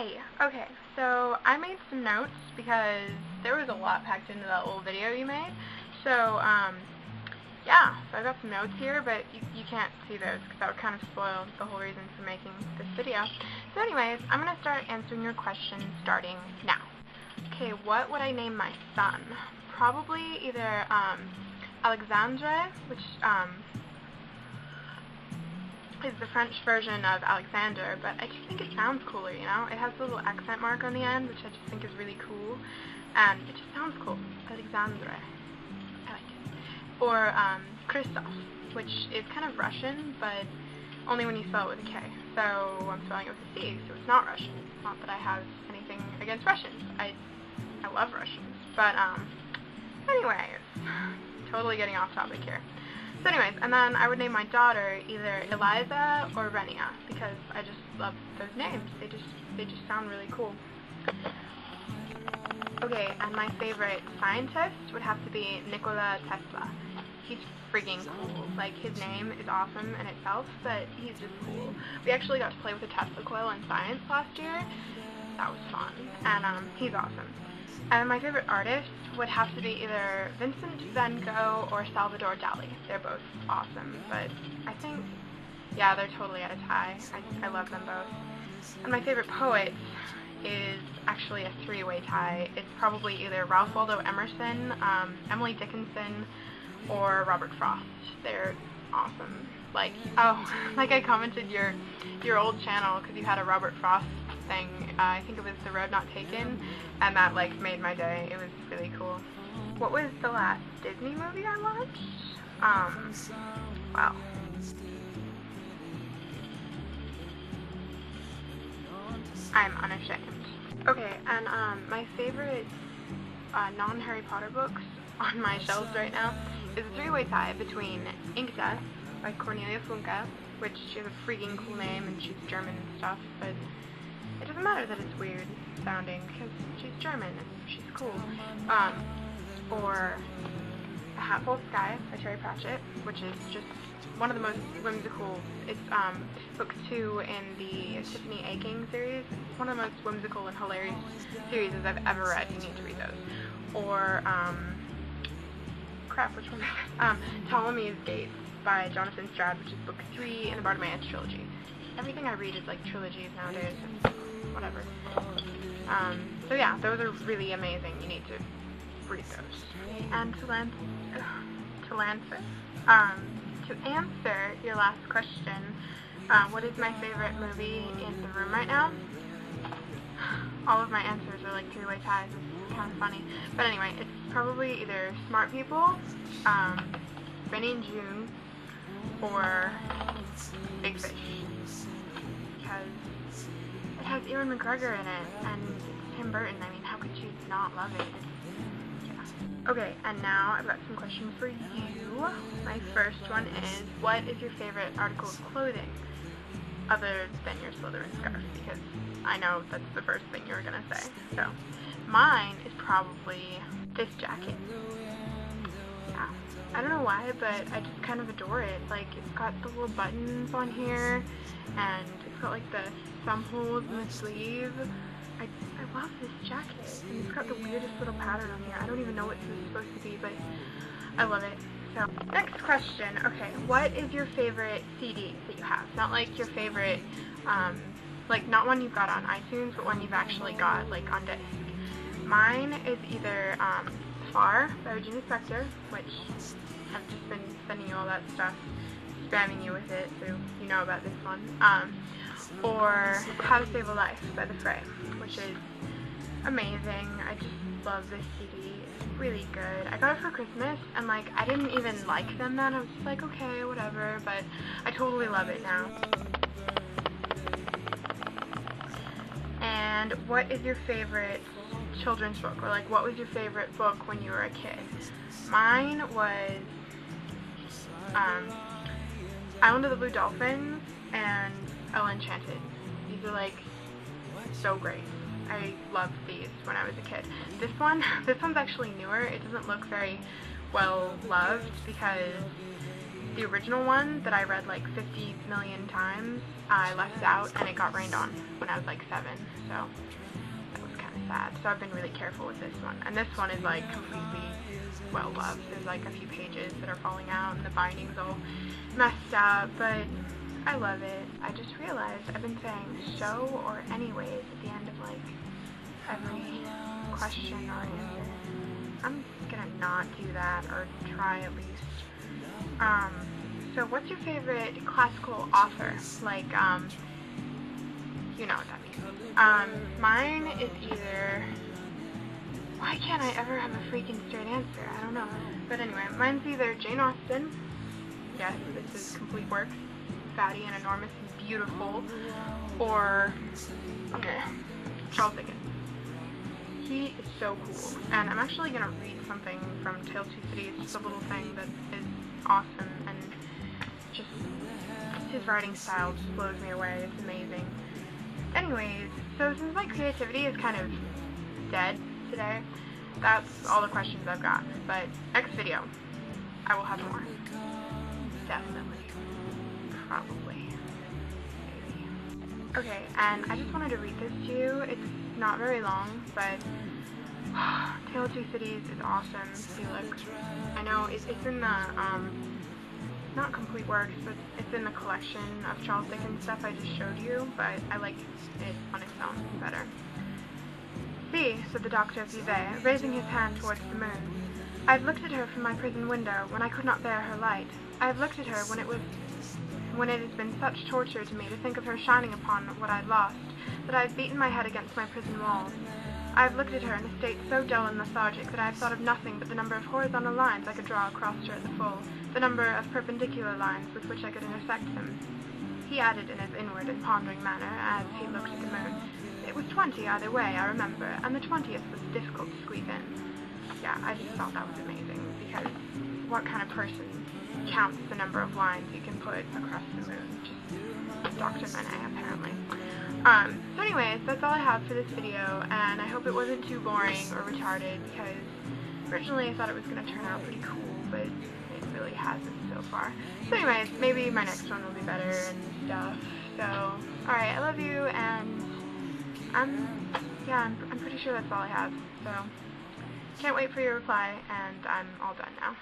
Hey, okay, so I made some notes because there was a lot packed into that little video you made. So, yeah, so I got some notes here, but you can't see those because that would kind of spoil the whole reason for making this video. So anyways, I'm going to start answering your questions starting now. Okay, what would I name my son? Probably either, Alexandre, which, is the French version of Alexander, but I just think it sounds cooler, you know? It has a little accent mark on the end, which I just think is really cool, and it just sounds cool. Alexandre. I like it. Or, Christoph, which is kind of Russian, but only when you spell it with a K. So I'm spelling it with a C, so it's not Russian. Not that I have anything against Russians. I love Russians. But, anyways, totally getting off topic here. So anyways, and then I would name my daughter either Eliza or Renia because I just love those names. They just sound really cool. Okay, and my favorite scientist would have to be Nikola Tesla. He's freaking cool. Like, his name is awesome in itself, but he's just cool. We actually got to play with a Tesla coil in science last year. That was fun. And he's awesome. And my favorite artist would have to be either Vincent van Gogh or Salvador Dali. They're both awesome, but I think, yeah, they're totally at a tie. I love them both. And my favorite poet is actually a three-way tie. It's probably either Ralph Waldo Emerson, Emily Dickinson, or Robert Frost. They're awesome. Like, oh, like I commented your old channel because you had a Robert Frost thing. I think it was The Road Not Taken, and that like made my day. It was really cool. What was the last Disney movie I watched? Wow. I'm unashamed. Okay, and my favorite non-Harry Potter books on my shelves right now is a three-way tie between Ink Death by Cornelia Funke, which she has a freaking cool name and she's German and stuff, but it doesn't matter that it's weird sounding because she's German and she's cool. Or A Hatful of Sky by Terry Pratchett, which is just one of the most whimsical. It's book 2 in the Tiffany Aching series. It's one of the most whimsical and hilarious series I've ever read. You need to read those. Or crap, which one? Ptolemy's Gates by Jonathan Stroud, which is book 3 in the Bartimaeus trilogy. Everything I read is like trilogies nowadays. Whatever. So yeah, those are really amazing. You need to read those. And to answer your last question, what is my favorite movie in the room right now? All of my answers are like three-way ties. It's kind of funny. But anyway, it's probably either Smart People, Benny and June, or Big Fish. Because it has Ewan McGregor in it, and it's Tim Burton. I mean, how could you not love it? Yeah. Okay, and now I've got some questions for you. My first one is, what is your favorite article of clothing other than your Slytherin scarf? Because I know that's the first thing you were going to say. So, mine is probably this jacket. Yeah. I don't know why, but I just kind of adore it. Like, it's got the little buttons on here, and it's got like the thumb holes in the sleeve. I love this jacket, and it's got the weirdest little pattern on here. I don't even know what this is supposed to be, but I love it. So, next question. Okay, what is your favorite CD that you have? Not like your favorite, like not one you've got on iTunes, but one you've actually got like on disc. Mine is either Far by Regina Spektor, which I've just been sending you all that stuff, spamming you with it, so you know about this one. Or How to Save a Life by The Fray, which is amazing. I just love this CD. It's really good. I got it for Christmas, and like I didn't even like them then. I was just like, okay, whatever, but I totally love it now. And what is your favorite children's book, or like what was your favorite book when you were a kid? Mine was Island of the Blue Dolphins and Ella Enchanted. These are like so great. I loved these when I was a kid. This one's actually newer. It doesn't look very well loved because the original one that I read like 50 million times, I left out and it got rained on when I was like 7, so that was kind of sad. So I've been really careful with this one. And this one is like completely well loved. There's like a few pages that are falling out and the binding's all messed up, but I love it. I just realized I've been saying so or anyways at the end of like every question or answer. I'm gonna not do that, or try at least. So what's your favorite classical author? Like, you know what that means. Mine is either, why can't I ever have a freaking straight answer? I don't know. But anyway, mine's either Jane Austen, yes, this is complete work, fatty and enormous and beautiful, or, okay, Charles Dickens. He is so cool, and I'm actually going to read something from Tale of Two Cities, just a little thing that is awesome, and just his writing style just blows me away. It's amazing. Anyways, so since my creativity is kind of dead today, that's all the questions I've got, but next video, I will have more. Definitely. Probably. Maybe. Okay, and I just wanted to read this to you. It's not very long, but Tale of Two Cities is awesome. Felix. I know it's in the, not complete works, but it's in the collection of Charles Dickens stuff I just showed you, but I like it on its own better. See, said the Doctor Vivet, raising his hand towards the moon. I have looked at her from my prison window when I could not bear her light. I have looked at her when it has been such torture to me to think of her shining upon what I had lost, that I have beaten my head against my prison walls. I have looked at her in a state so dull and lethargic that I have thought of nothing but the number of horizontal lines I could draw across her at the full, the number of perpendicular lines with which I could intersect them. He added in his inward and pondering manner, as he looked at the moon, it was 20 either way, I remember, and the 20th was difficult to squeeze in. Yeah, I just thought that was amazing, because what kind of person counts the number of lines you can put across the moon? Just Dr. Manet, apparently. So anyways, that's all I have for this video, and I hope it wasn't too boring or retarded, because originally I thought it was going to turn out pretty cool, but it really hasn't so far. So anyways, maybe my next one will be better and stuff. So, alright, I love you, and I'm pretty sure that's all I have. So, can't wait for your reply, and I'm all done now.